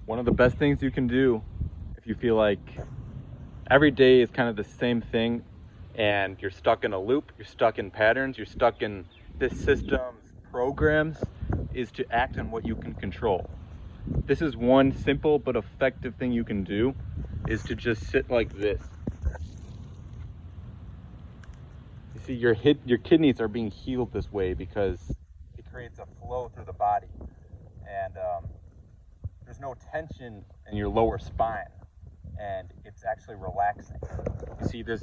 One of the best things you can do if you feel like every day is kind of the same thing and you're stuck in a loop, you're stuck in patterns, you're stuck in this system's programs, is to act on what you can control. This is one simple but effective thing you can do, is to just sit like this. You see, your kidneys are being healed this way because it creates a flow through the body, and there's no tension in your lower spine, and it's actually relaxing. You see, this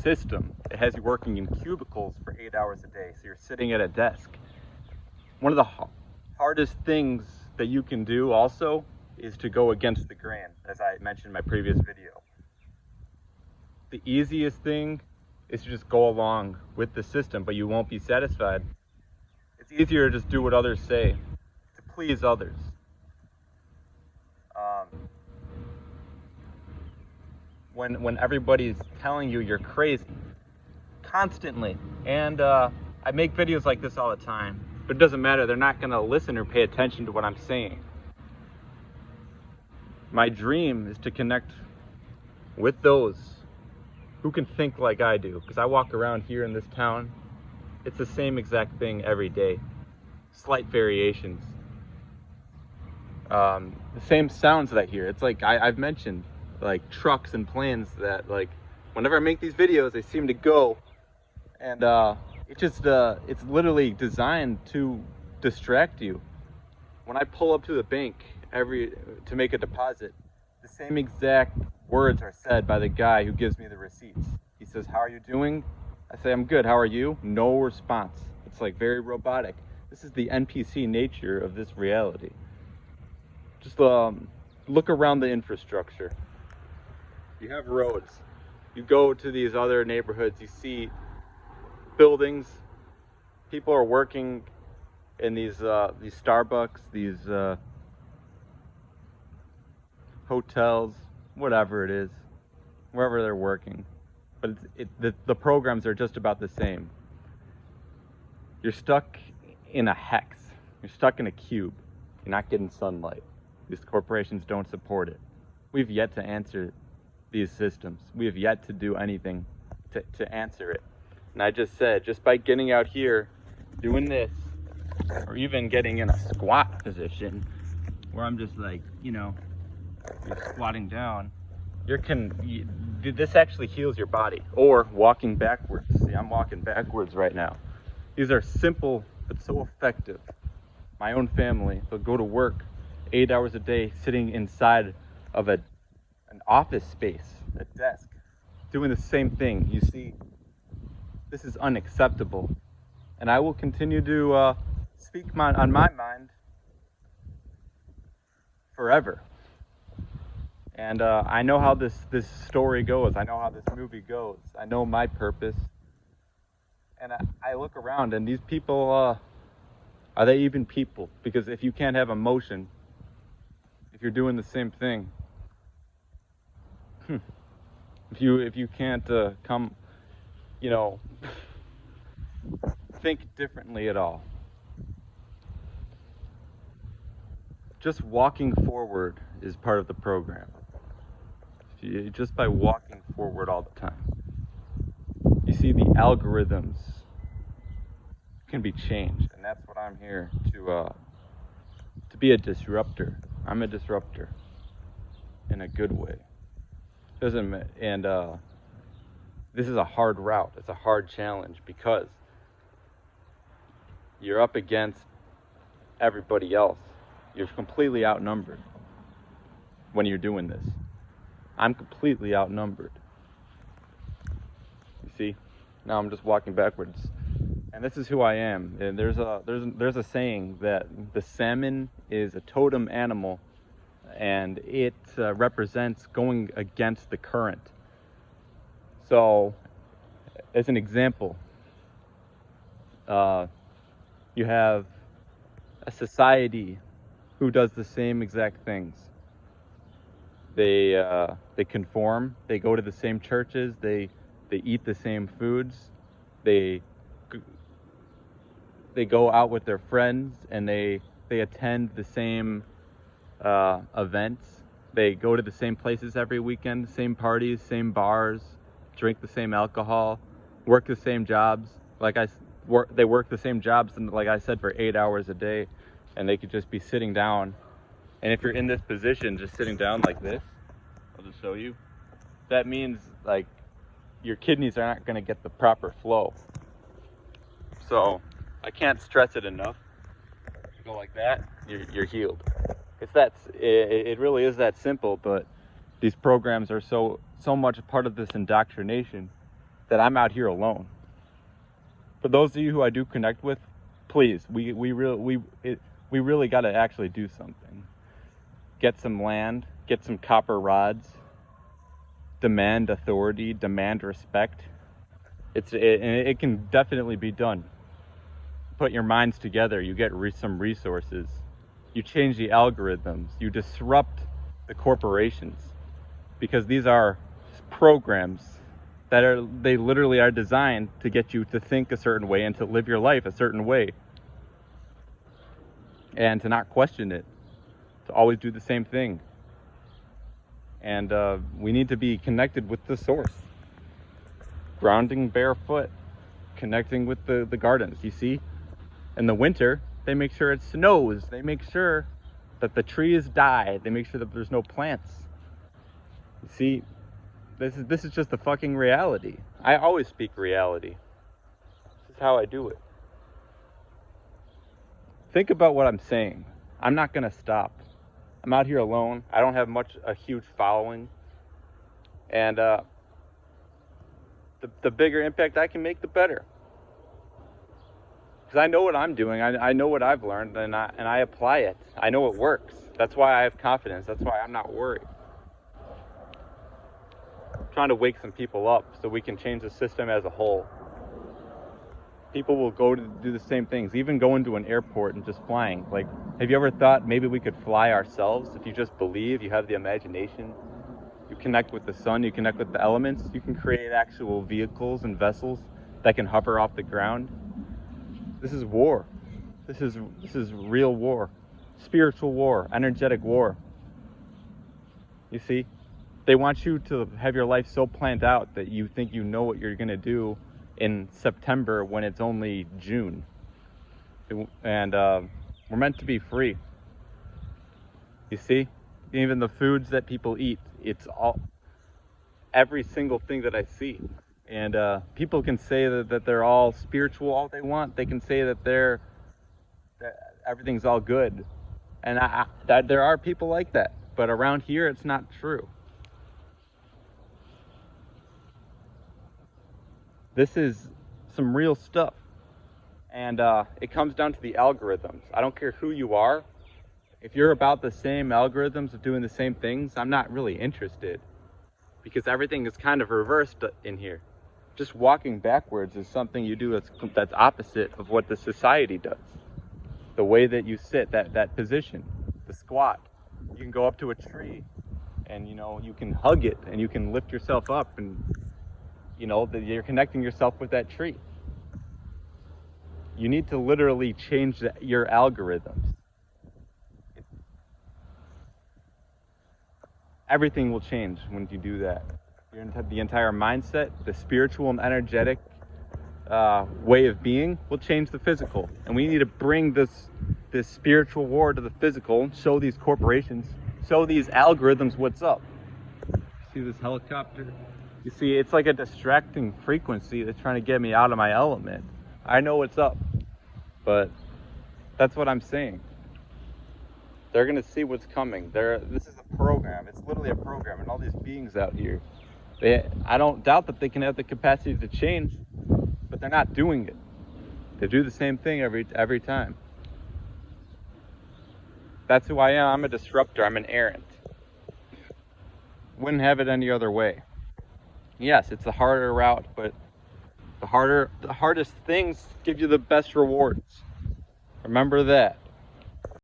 system, it has you working in cubicles for 8 hours a day, so you're sitting at a desk. One of the hardest things that you can do also is to go against the grain, as I mentioned in my previous video. The easiest thing is to just go along with the system, but you won't be satisfied. It's easier to just do what others say, to please others. When everybody's telling you you're crazy, constantly, and I make videos like this all the time, but it doesn't matter, they're not gonna listen or pay attention to what I'm saying. My dream is to connect with those who can think like I do, because I walk around here in this town, it's the same exact thing every day, slight variations. The same sounds that I hear. It's like I've mentioned, like trucks and planes that, like, whenever I make these videos, they seem to go, and it's literally designed to distract you. When I pull up to the bank to make a deposit, the same exact words are said by the guy who gives me the receipts. He says, "How are you doing?" I say, "I'm good. How are you?" No response. It's like very robotic. This is the NPC nature of this reality. Just look around the infrastructure. You have roads. You go to these other neighborhoods, you see buildings. People are working in these Starbucks, these hotels, whatever it is, wherever they're working. But the programs are just about the same. You're stuck in a hex. You're stuck in a cube. You're not getting sunlight. These corporations don't support it. We've yet to answer these systems. We have yet to do anything to answer it. And I just said, just by getting out here, doing this, or even getting in a squat position, where I'm just like, you're squatting down, this actually heals your body. Or walking backwards. See, I'm walking backwards right now. These are simple, but so effective. My own family, they'll go to work 8 hours a day sitting inside of an office space, a desk, doing the same thing. You see, this is unacceptable. And I will continue to speak on my mind forever. And I know how this story goes. I know how this movie goes. I know my purpose. And I look around, and these people, are they even people? Because if you can't have emotion, if you're doing the same thing, if you can't think differently at all, just walking forward is part of the program. Just by walking forward all the time, you see, the algorithms can be changed, and that's what I'm here to be, a disruptor. I'm a disruptor in a good way. This is a hard route. It's a hard challenge because you're up against everybody else. You're completely outnumbered when you're doing this. I'm completely outnumbered. You see, now I'm just walking backwards, and this is who I am. And there's a saying that the salmon is a totem animal, and it represents going against the current. So, as an example, you have a society who does the same exact things. They conform. They go to the same churches. They eat the same foods. They go out with their friends, and they attend the same events. They go to the same places every weekend, same parties, same bars, drink the same alcohol, work the same jobs. They work the same jobs, and like I said, for 8 hours a day, and they could just be sitting down. And if you're in this position, just sitting down like this, I'll just show you. That means like your kidneys are not going to get the proper flow. So I can't stress it enough. You go like that, you're healed. It really is that simple. But these programs are so much a part of this indoctrination that I'm out here alone. For those of you who I do connect with, please, we really got to actually do something. Get some land, get some copper rods, demand authority, demand respect. It can definitely be done. Put your minds together, you get some resources. You change the algorithms, you disrupt the corporations, because these are programs they literally are designed to get you to think a certain way and to live your life a certain way, and to not question it, to always do the same thing. And we need to be connected with the source, grounding barefoot, connecting with the gardens. You see, in the winter, they make sure it snows. They make sure that the trees die. They make sure that there's no plants. You see, this is just the fucking reality. I always speak reality. This is how I do it. Think about what I'm saying. I'm not gonna stop. I'm out here alone. I don't have a huge following. And the bigger impact I can make, the better. Because I know what I'm doing. I know what I've learned, and I apply it. I know it works. That's why I have confidence. That's why I'm not worried. I'm trying to wake some people up so we can change the system as a whole. People will go to do the same things, even go into an airport and just flying. Like, have you ever thought maybe we could fly ourselves? If you just believe, you have the imagination, you connect with the sun, you connect with the elements, you can create actual vehicles and vessels that can hover off the ground. This is war. This is real war. Spiritual war, energetic war. You see? They want you to have your life so planned out that you think you know what you're going to do in September when it's only June. And we're meant to be free. You see? Even the foods that people eat, it's all, every single thing that I see. And people can say that they're all spiritual all they want. They can say that everything's all good. And that there are people like that. But around here, it's not true. This is some real stuff. And it comes down to the algorithms. I don't care who you are. If you're about the same algorithms of doing the same things, I'm not really interested. Because everything is kind of reversed in here. Just walking backwards is something you do that's opposite of what the society does. The way that you sit, that position, the squat. You can go up to a tree and, you can hug it and you can lift yourself up and, you're connecting yourself with that tree. You need to literally change your algorithms. Everything will change when you do that. The entire mindset, the spiritual and energetic way of being will change the physical. And we need to bring this spiritual war to the physical, show these corporations, show these algorithms what's up. See this helicopter? You see, it's like a distracting frequency that's trying to get me out of my element. I know what's up, but that's what I'm saying. They're going to see what's coming. This is a program. It's literally a program, and all these beings out here, I don't doubt that they can have the capacity to change, but they're not doing it. They do the same thing every time. That's who I am. I'm a disruptor. I'm an errant. Wouldn't have it any other way. Yes, it's the harder route, but the hardest things give you the best rewards. Remember that.